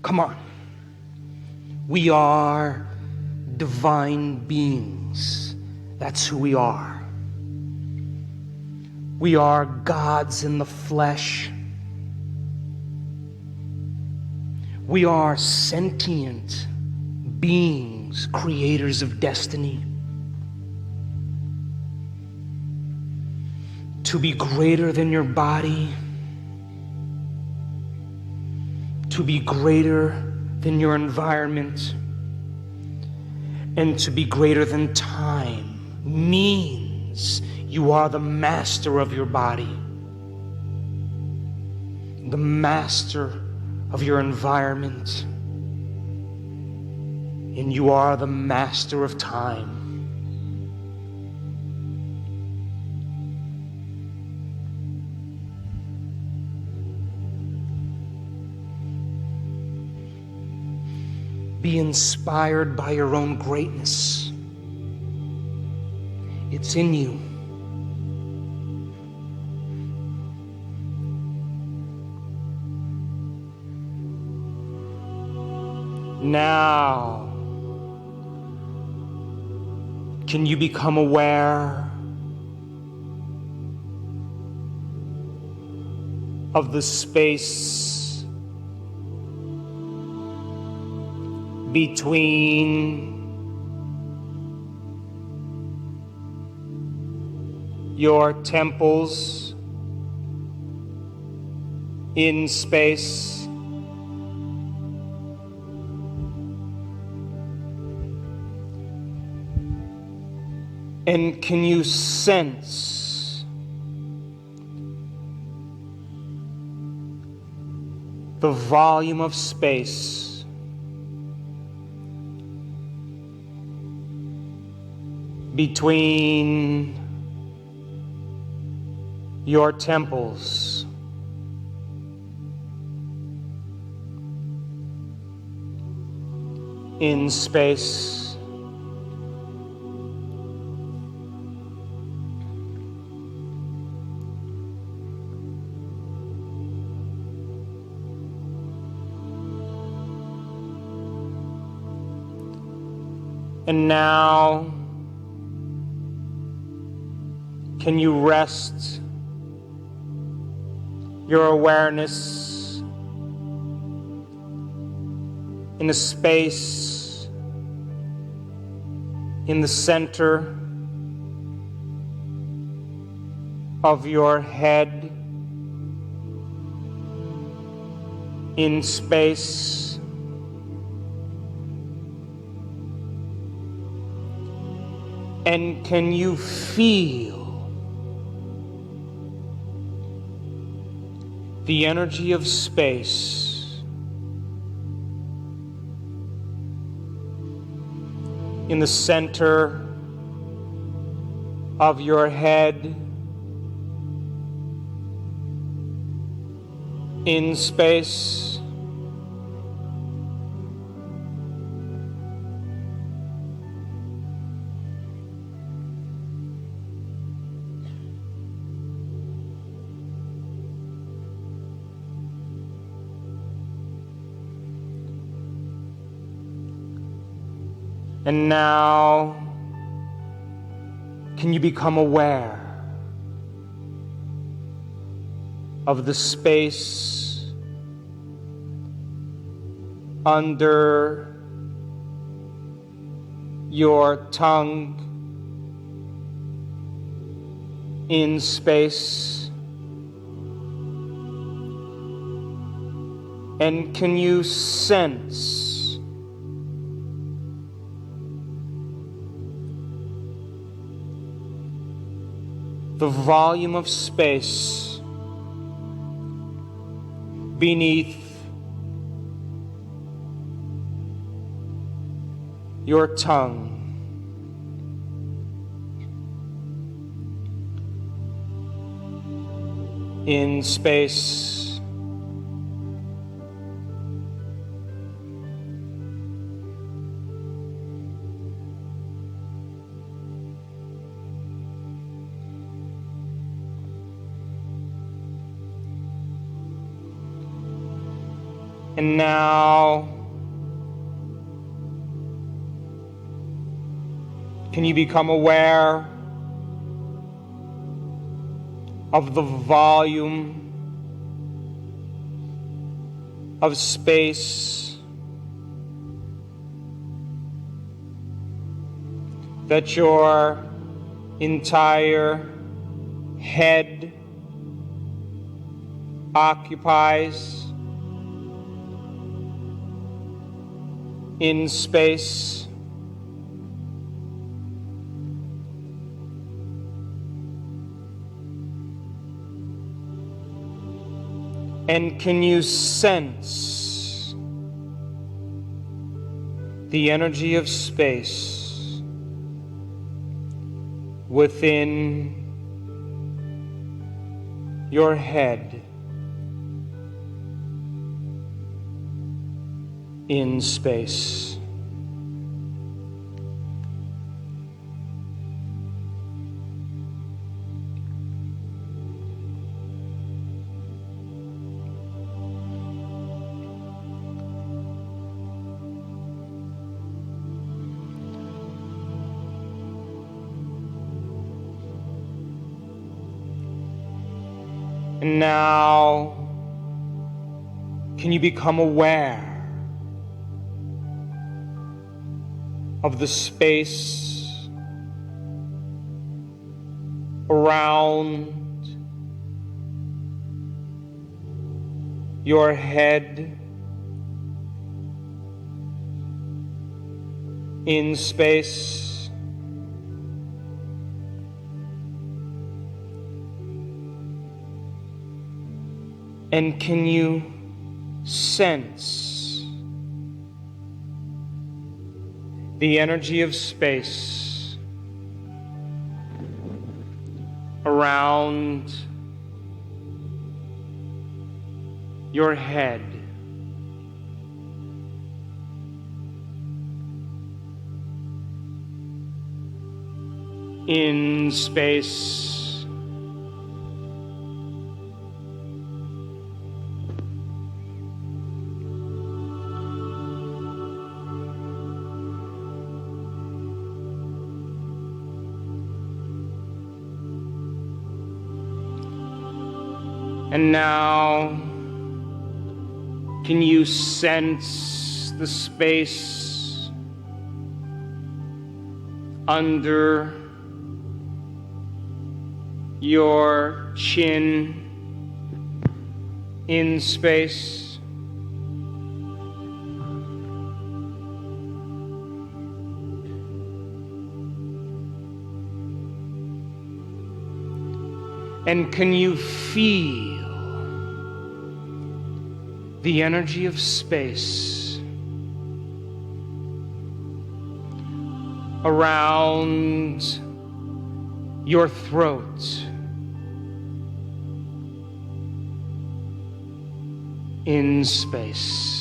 Come on. We are divine beings. That's who we are. We are gods in the flesh. We are sentient beings, creators of destiny. To be greater than your body, to be greater than your environment, and to be greater than time means you are the master of your body, the master of your environment, and you are the master of time. Be inspired by your own greatness. It's in you. Now, can you become aware of the space between your temples in space? And can you sense the volume of space between your temples in space? And now, can you rest your awareness in a space in the center of your head, in space? And can you feel the energy of space in the center of your head, in space? And now, can you become aware of the space under your tongue, in space? And can you sense the volume of space beneath your tongue? In space. And now, can you become aware of the volume of space that your entire head occupies in space? And can you sense the energy of space within your head in space? And now, can you become aware of the space around your head in space? And can you sense the energy of space around your head in space? And now, can you sense the space under your chin in space? And can you feel the energy of space around your throat in space?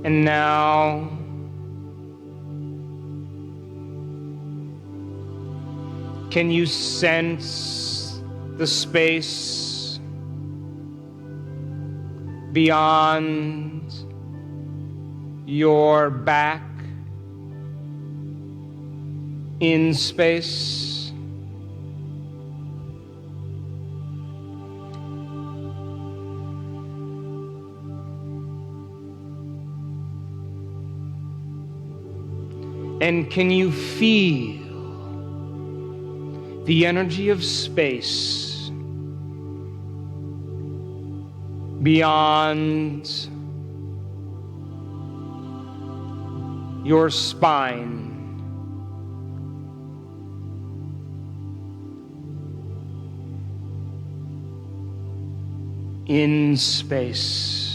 And now, can you sense the space beyond your back in space? And can you feel the energy of space beyond your spine in space?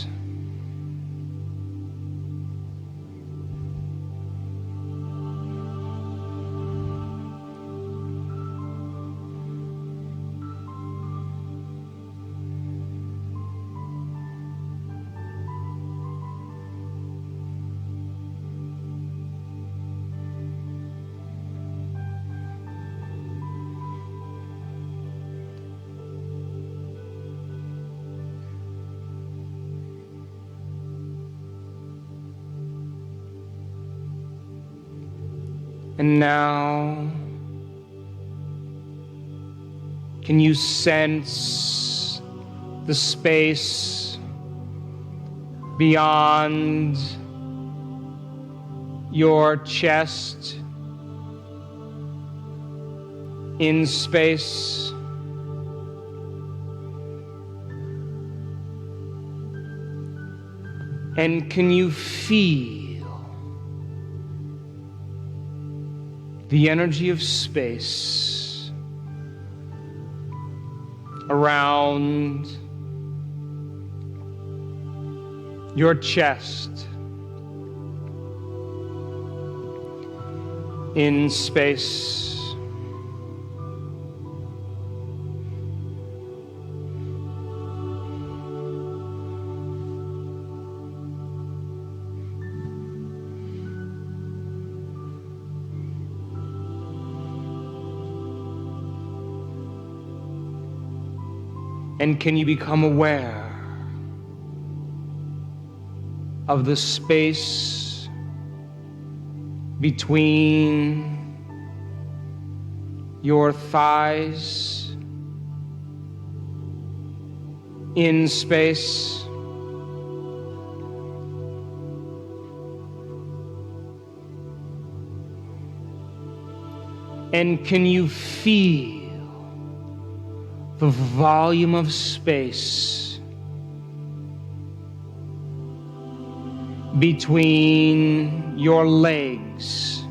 And now, can you sense the space beyond your chest, in space? And can you feel the energy of space around your chest, in space? And can you become aware of the space between your thighs, in space? And can you feel the volume of space between your legs,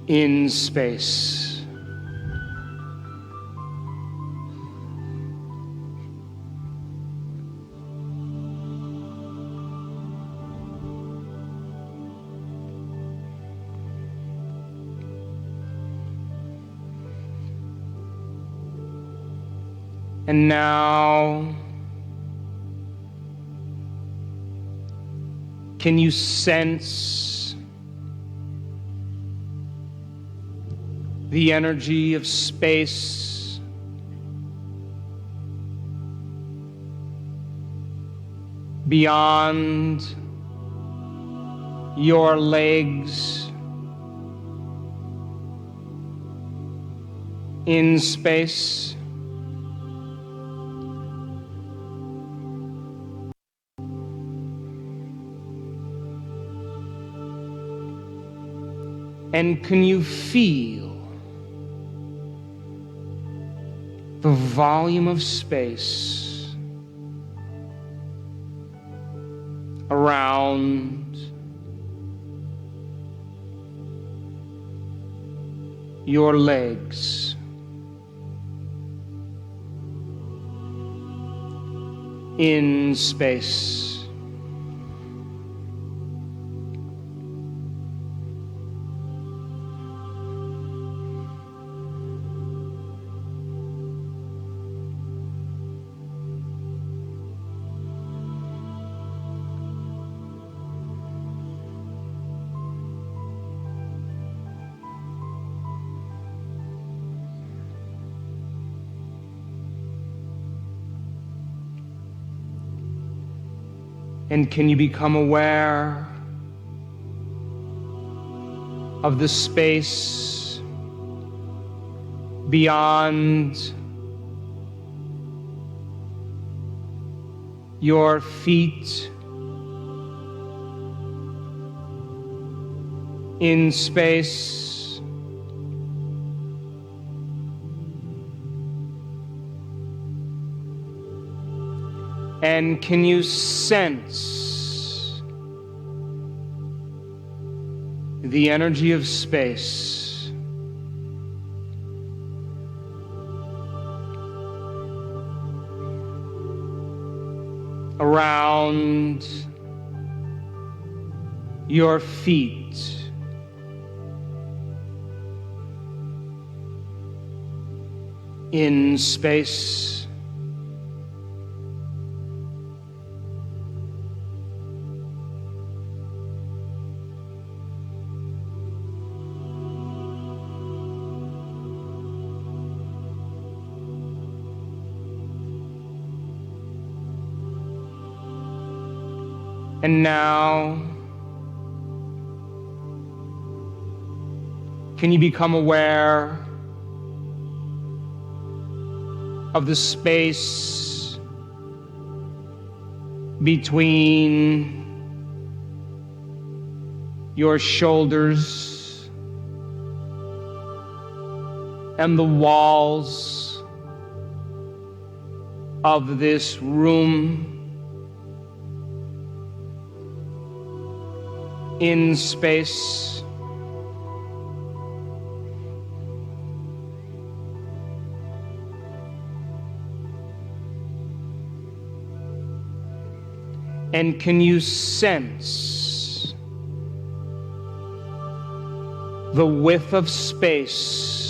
in space? And now, can you sense the energy of space beyond your legs, in space? And can you feel the volume of space around your legs, in space? And can you become aware of the space beyond your feet, in space? And can you sense the energy of space around your feet, in space? And now, can you become aware of the space between your shoulders and the walls of this room in space? And can you sense the width of space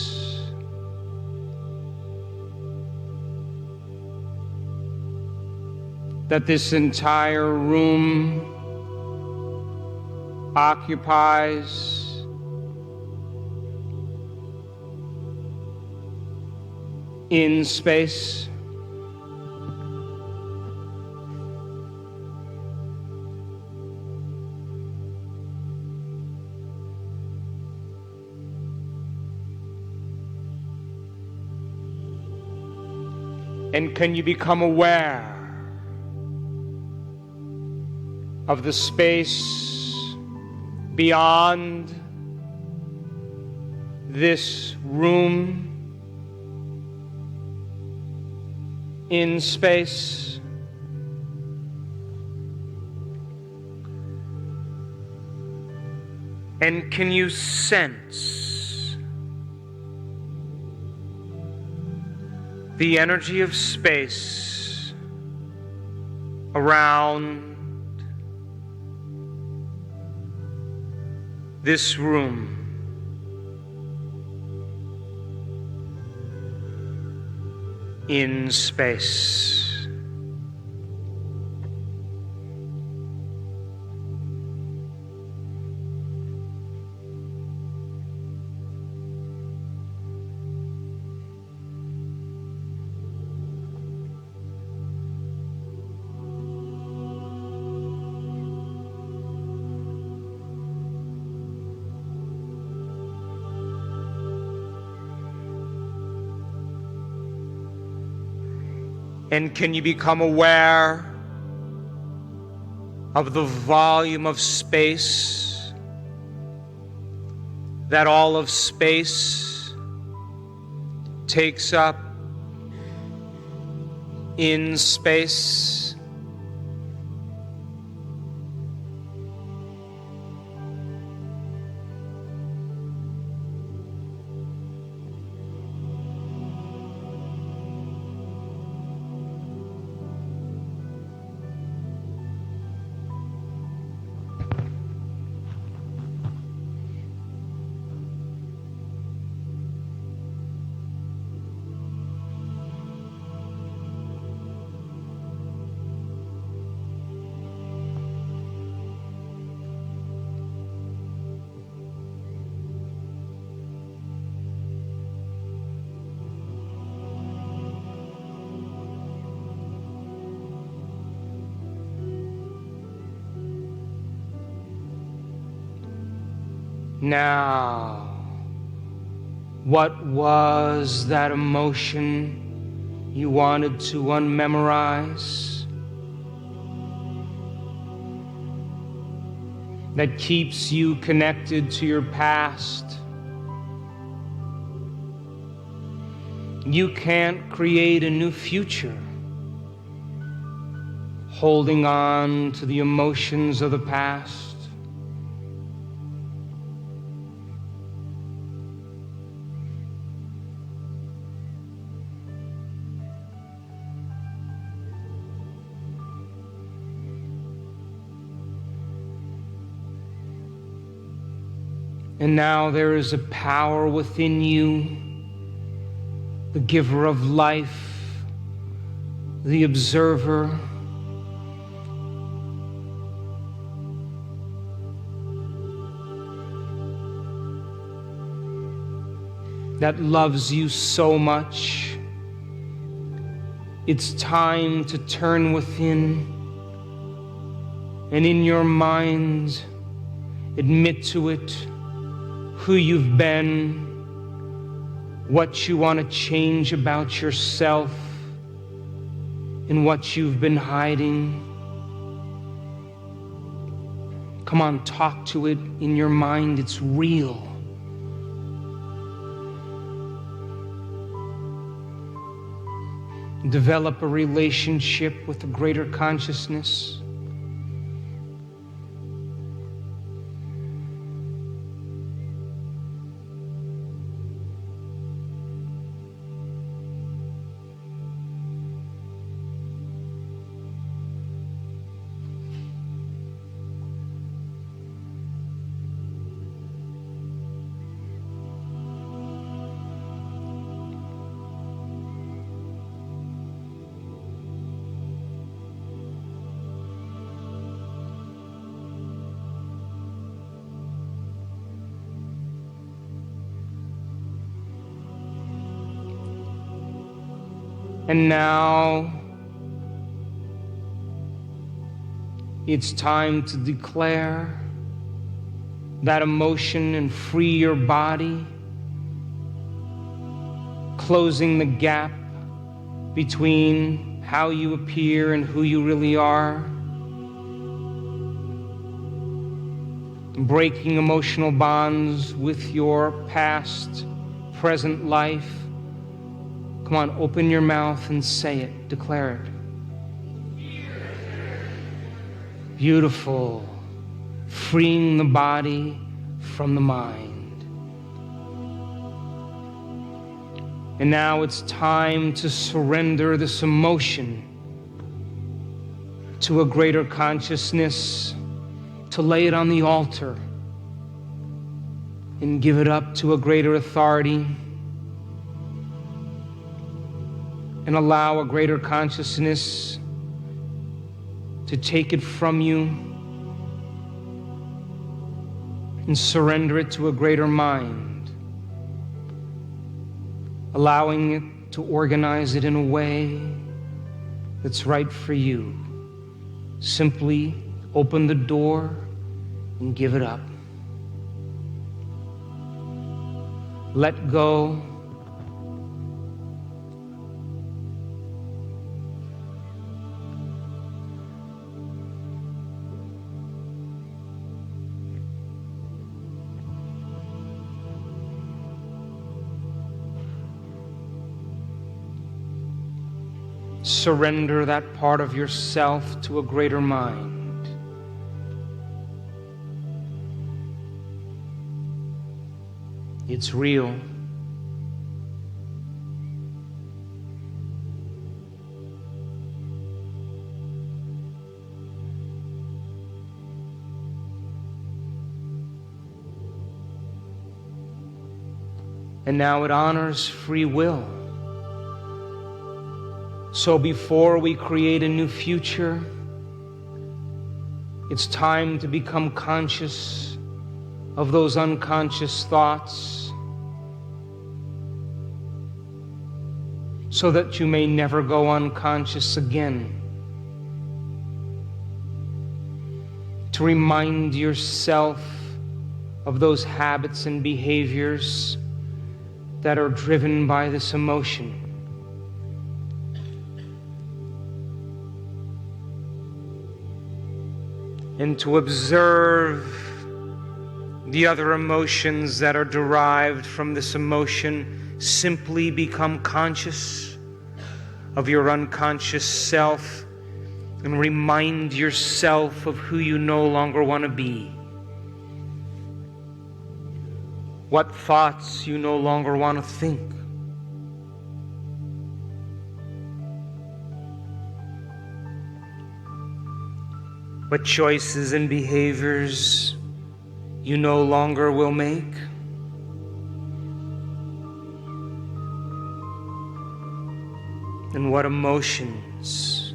that this entire room occupies? In space? And can you become aware of the space beyond this room in space? And can you sense the energy of space around this room? In space. And can you become aware of the volume of space that all of space takes up in space? Now, what was that emotion you wanted to unmemorize that keeps you connected to your past? You can't create a new future holding on to the emotions of the past. And now there is a power within you, the giver of life, the observer, that loves you so much. It's time to turn within And in your mind, admit to it who you've been, what you want to change about yourself, and what you've been hiding. Come on, talk to it in your mind. It's real. Develop a relationship with a greater consciousness. And now it's time to declare that emotion and free your body, closing the gap between how you appear and who you really are, breaking emotional bonds with your past, present life. Come on, open your mouth and say it. Declare it. Beautiful. Freeing the body from the mind. And now it's time to surrender this emotion to a greater consciousness, to lay it on the altar and give it up to a greater authority, and allow a greater consciousness to take it from you and surrender it to a greater mind, allowing it to organize it in a way that's right for you. Simply open the door and give it up. Let go. Surrender that part of yourself to a greater mind. It's real. And now it honors free will. So before we create a new future, it's time to become conscious of those unconscious thoughts so that you may never go unconscious again. To remind yourself of those habits and behaviors that are driven by this emotion. And to observe the other emotions that are derived from this emotion. Simply become conscious of your unconscious self and remind yourself of who you no longer want to be. What thoughts you no longer want to think. What choices and behaviors you no longer will make. And what emotions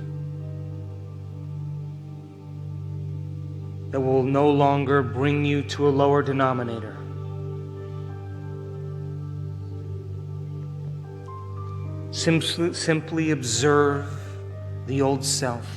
that will no longer bring you to a lower denominator. Simply observe the old self.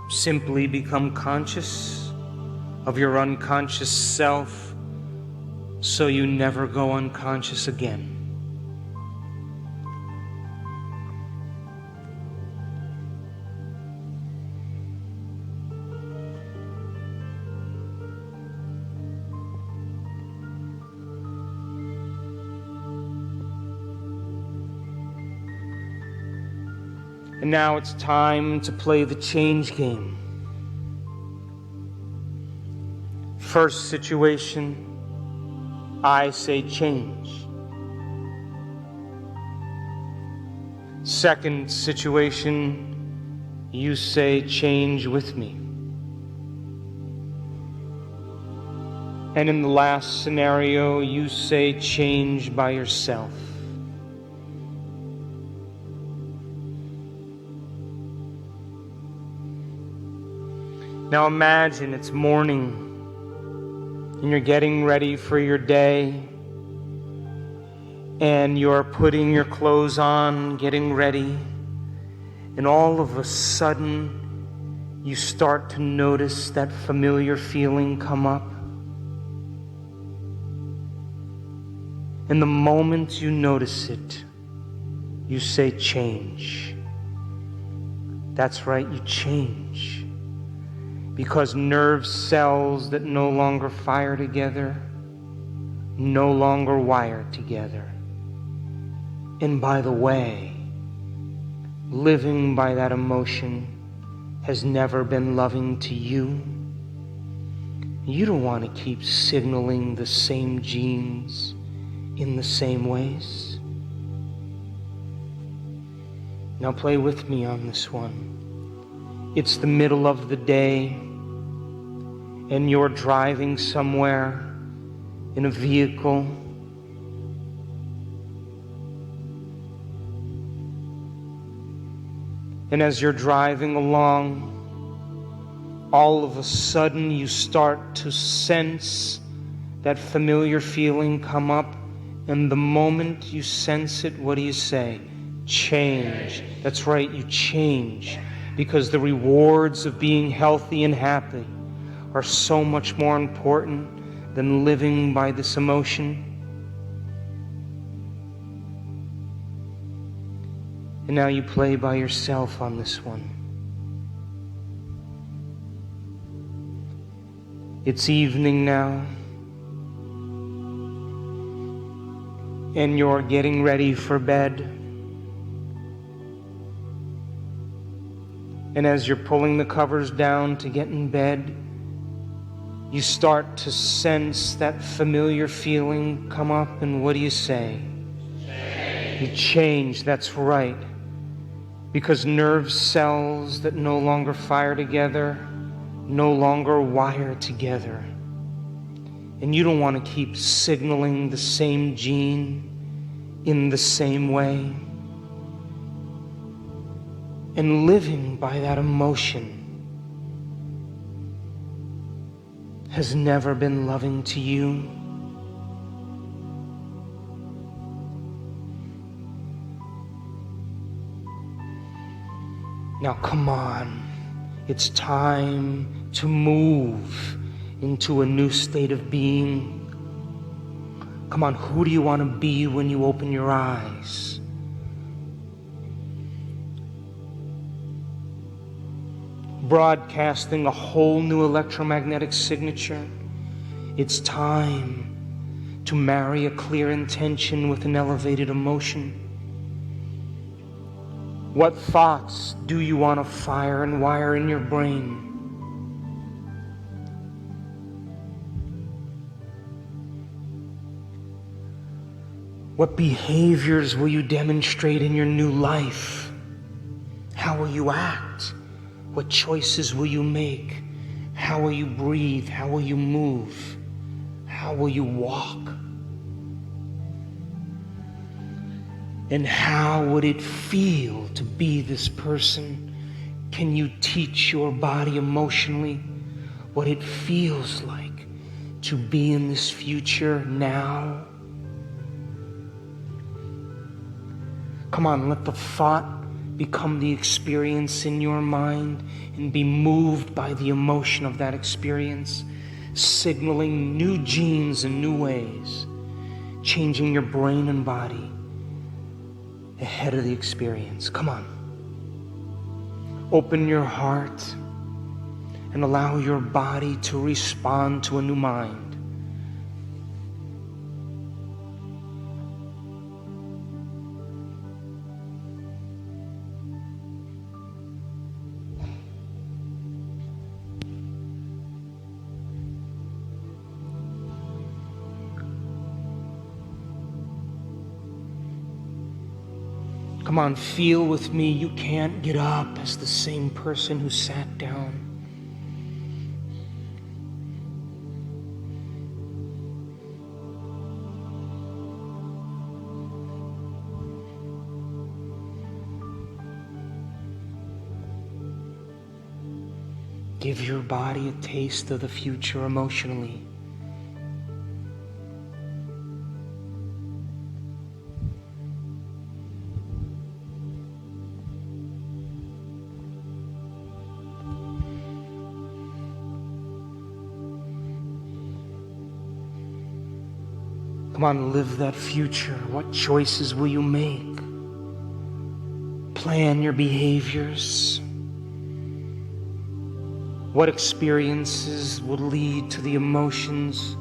Simply become conscious of your unconscious self so you never go unconscious again. And now it's time to play the change game. First situation, I say change. Second situation, you say change with me. And in the last scenario, you say change by yourself. Now imagine it's morning and you're getting ready for your day and you're putting your clothes on, getting ready, and all of a sudden you start to notice that familiar feeling come up. And the moment you notice it, you say change. That's right, you change. Because nerve cells that no longer fire together, no longer wire together. And by the way, living by that emotion has never been loving to you. You don't want to keep signaling the same genes in the same ways. Now play with me on this one. It's the middle of the day, and you're driving somewhere in a vehicle. And as you're driving along, all of a sudden you start to sense that familiar feeling come up. And the moment you sense it, what do you say? Change. That's right, you change. Because the rewards of being healthy and happy are so much more important than living by this emotion. And now you play by yourself on this one. It's evening now, and you're getting ready for bed. And as you're pulling the covers down to get in bed, you start to sense that familiar feeling come up, and what do you say? Change. You change, that's right. Because nerve cells that no longer fire together, no longer wire together. And you don't want to keep signaling the same gene in the same way. And living by that emotion has never been loving to you. Now come on, it's time to move into a new state of being. Come on, who do you want to be when you open your eyes? Broadcasting a whole new electromagnetic signature. It's time to marry a clear intention with an elevated emotion. What thoughts do you want to fire and wire in your brain? What behaviors will you demonstrate in your new life? How will you act? What choices will you make? How will you breathe? How will you move? How will you walk? And how would it feel to be this person? Can you teach your body emotionally what it feels like to be in this future now? Come on, let the thought become the experience in your mind and be moved by the emotion of that experience, signaling new genes in new ways, changing your brain and body ahead of the experience. Come on. Open your heart and allow your body to respond to a new mind. Come on, feel with me. You can't get up as the same person who sat down. Give your body a taste of the future emotionally. Come on, live that future. What choices will you make? Plan your behaviors. What experiences will lead to the emotions?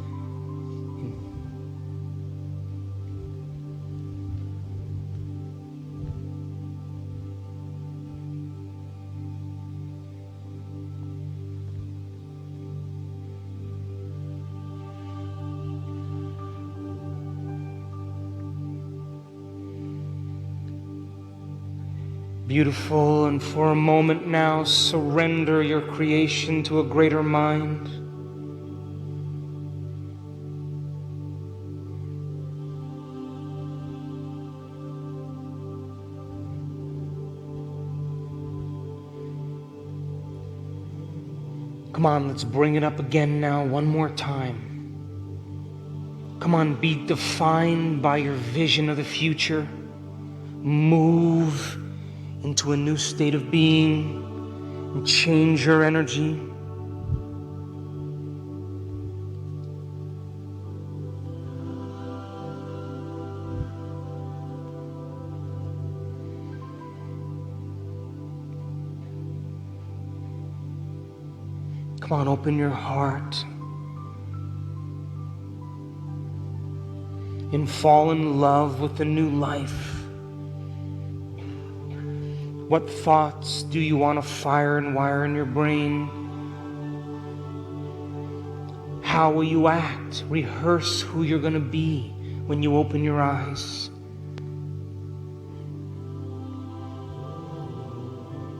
Beautiful, and for a moment now, surrender your creation to a greater mind. Come on, let's bring it up again now, one more time. Come on, be defined by your vision of the future. Move into a new state of being and change your energy. Come on, open your heart and fall in love with a new life. What thoughts do you want to fire and wire in your brain? How will you act? Rehearse who you're going to be when you open your eyes.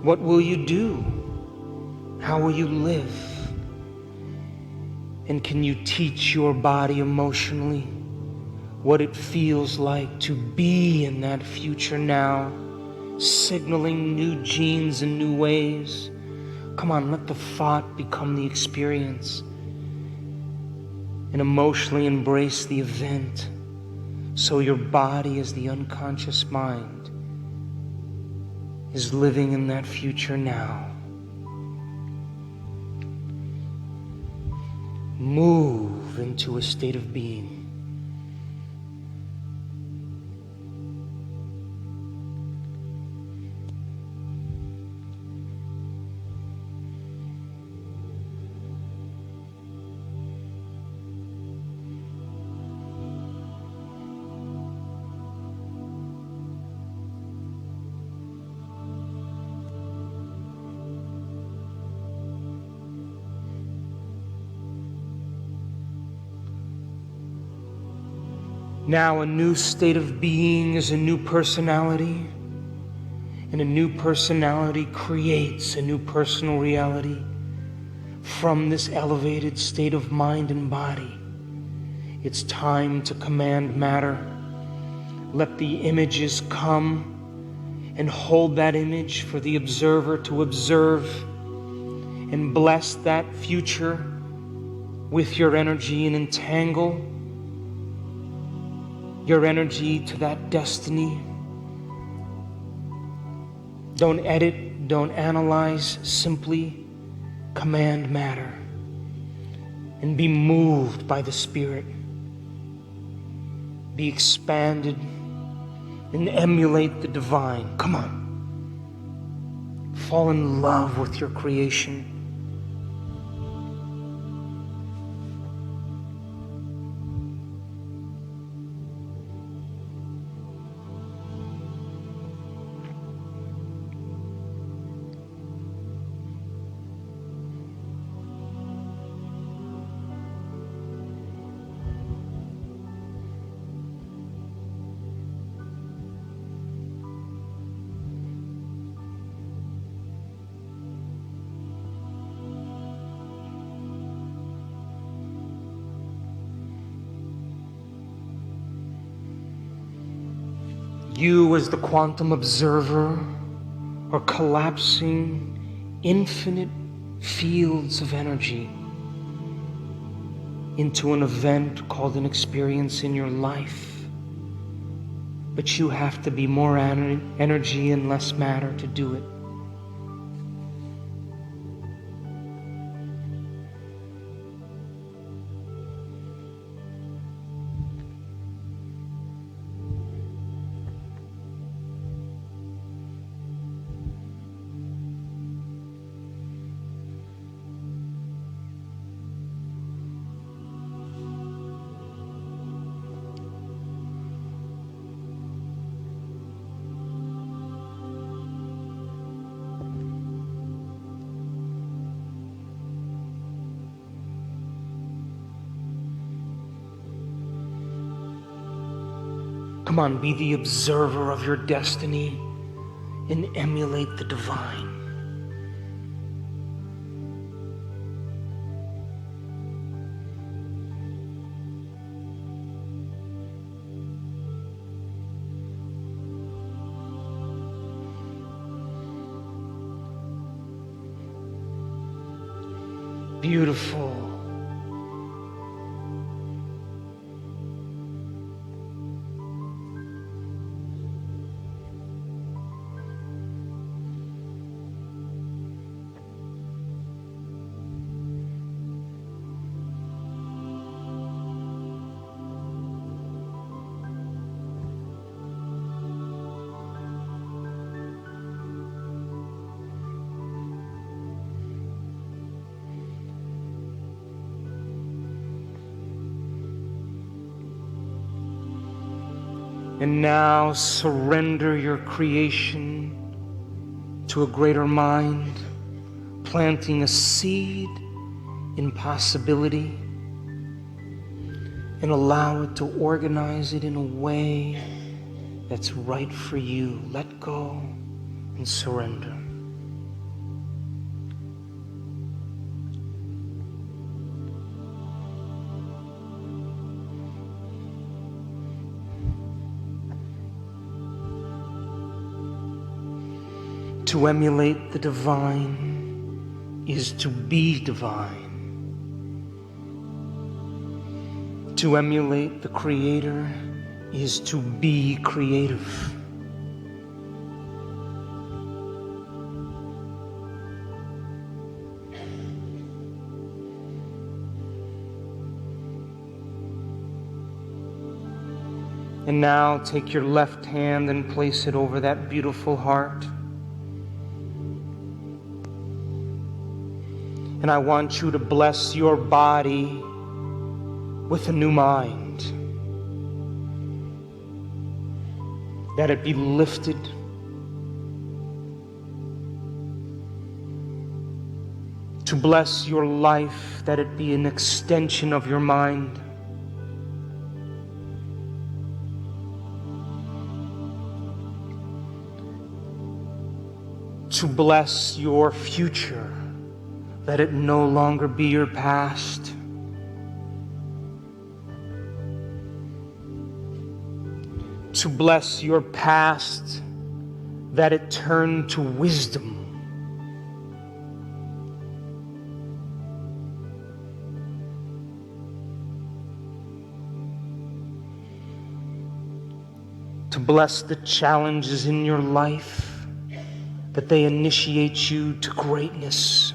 What will you do? How will you live? And can you teach your body emotionally what it feels like to be in that future now? Signaling new genes in new ways. Come on, let the thought become the experience and emotionally embrace the event so your body, as the unconscious mind, is living in that future now. Move into a state of being. Now a new state of being is a new personality, and a new personality creates a new personal reality from this elevated state of mind and body. It's time to command matter. Let the images come and hold that image for the observer to observe, and bless that future with your energy and entangle your energy to that destiny Don't edit, don't analyze, simply command matter and be moved by the Spirit. Be expanded and emulate the divine. Come on. Fall in love with your creation. You, as the quantum observer, are collapsing infinite fields of energy into an event called an experience in your life. But you have to be more energy and less matter to do it. Come on, be the observer of your destiny and emulate the divine. Beautiful. And now surrender your creation to a greater mind, planting a seed in possibility, and allow it to organize it in a way that's right for you. Let go and surrender. To emulate the divine is to be divine. To emulate the Creator is to be creative. And now take your left hand and place it over that beautiful heart. And I want you to bless your body with a new mind. That it be lifted. To bless your life, that it be an extension of your mind. To bless your future, that it no longer be your past. To bless your past, that it turn to wisdom. To bless the challenges in your life, that they initiate you to greatness.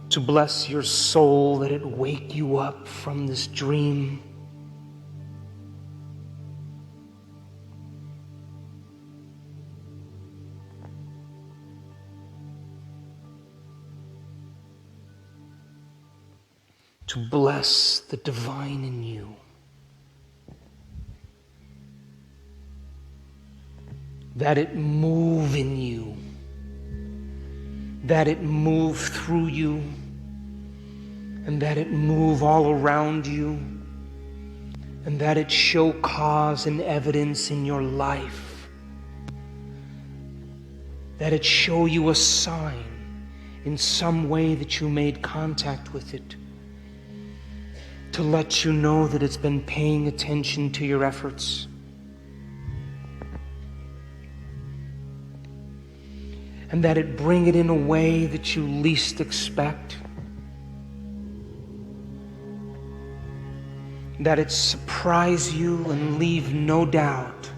To bless your soul, that it wake you up from this dream. To bless the divine in you. That it move in you. That it move through you. And that it move all around you. And that it show cause and evidence in your life. That it show you a sign in some way that you made contact with it. To let you know that it's been paying attention to your efforts. And that it bring it in a way that you least expect. That it surprise you and leave no doubt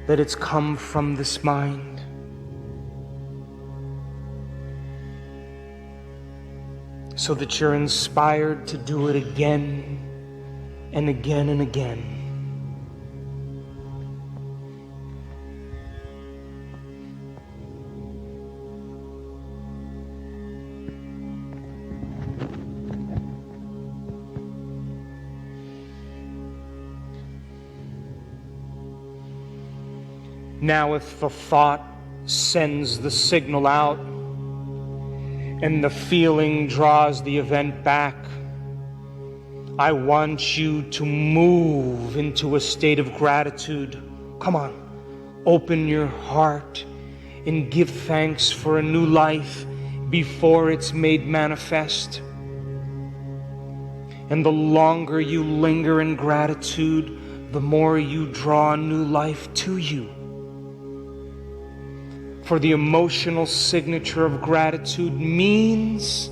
that it's come from this mind. So that you're inspired to do it again and again and again. Now, if the thought sends the signal out, and the feeling draws the event back, I want you to move into a state of gratitude. Come on, open your heart and give thanks for a new life before it's made manifest. And the longer you linger in gratitude, the more you draw new life to you. For the emotional signature of gratitude means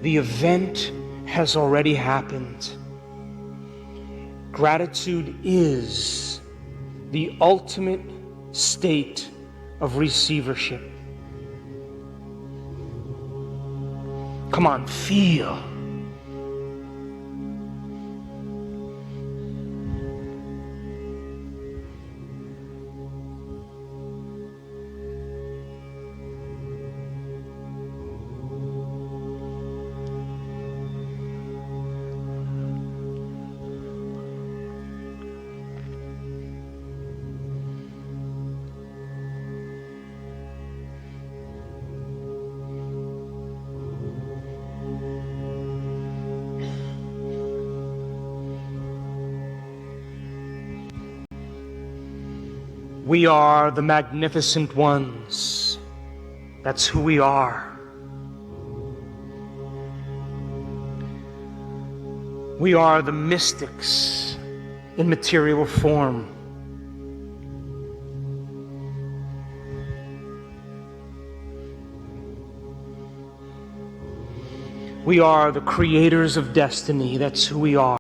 the event has already happened. Gratitude is the ultimate state of receivership. Come on, feel. We are the magnificent ones. That's who we are. We are the mystics in material form. We are the creators of destiny. That's who we are.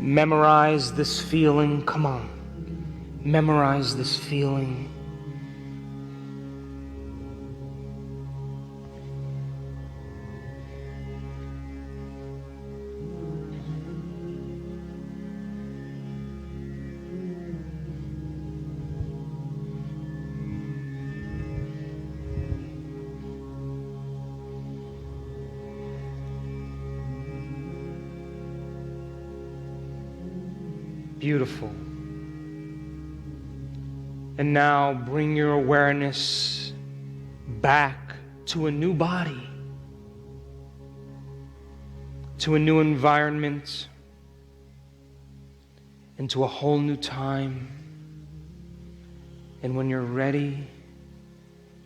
Memorize this feeling. Come on. Memorize this feeling. Beautiful. And now bring your awareness back to a new body, to a new environment, and to a whole new time. And when you're ready,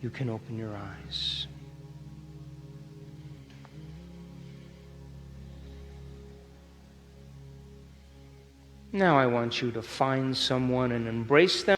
you can open your eyes. Now I want you to find someone and embrace them.